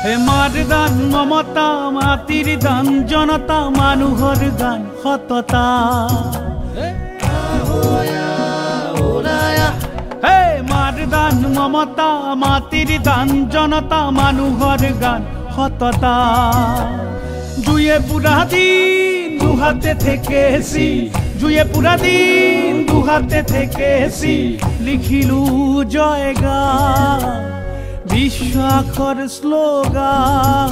হে মাৰ দান মমতা মাটিৰ দান জনতা মানুহৰ গান সততা হে মাৰ দান মমতা মাটিৰ দান জনতা মানুহৰ গান সততা জুয়ে পুৰা দিন দুহাতে থেকেছি জুয়ে পুৰা দিন দুহাতে থেকেছি লিখিলো জয়গান বিশ্বাসৰ শ্লোগান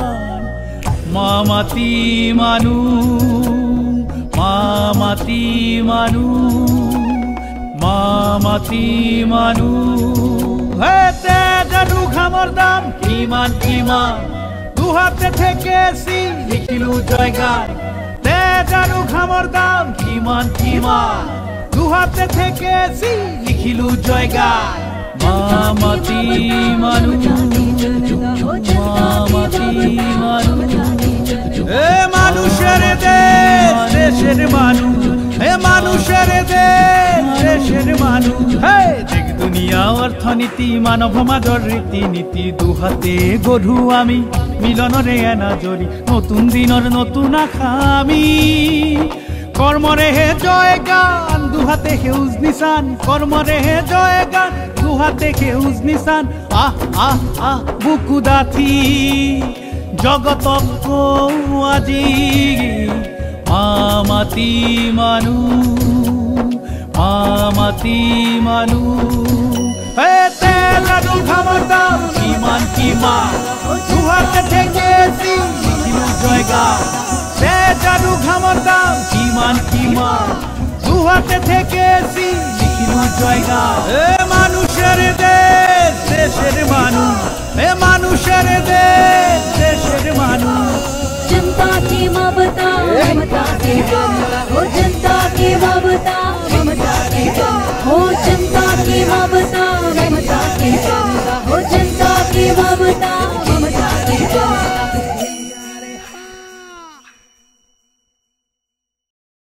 মা মাটি মানুহ মা মাটি মানুহ মা মাটি মানুহ হে তেজ আৰু ঘামৰ দাম কিমান কিমান দুহাতে থেকেছি লিখিলো জয়গান তেজ আৰু ঘামৰ দাম কিমান কিমান দুহাতে থেকেছি লিখিলো জয়গান মা মাটি মানুহ মা মাটি মানুহ হে মানুষের দেশ দেশের মানুষ হে মানুষের দেশ দেশের মানুষ হে দেশ দুনিয়া অর্থনীতি মানৱ সমাজৰ ৰীতি নীতি দুহাতে গঢ়ো আমি মিলনৰে এনাজৰি নতুন দিনৰ নতুন আশা আমি কৰ্মৰেহে জয় গান দুহাতে সেউজ নিচান কৰ্মৰেহে জয় গান দুহাতে সেউজ নিচান আহ আহ আহ বুকু ডাঠি জগতক কওঁ আজি মা মাটি মানুহ মা মাটি মানুহ হে তেজ আৰু ঘামৰ দাম কিমান কিমান দুহাতে থেকেছি লিখিলো জয়গান তেজ আৰু ঘামৰ দাম কিমান কিমান দুহাতে থেকেছি লিখিলো জয়গান হে মানুষের দেশ দেশের মানুষ হে মানুষের দেশ দেশের মানুষ जनता की ममता ममता की जनता, ओ जनता की ममता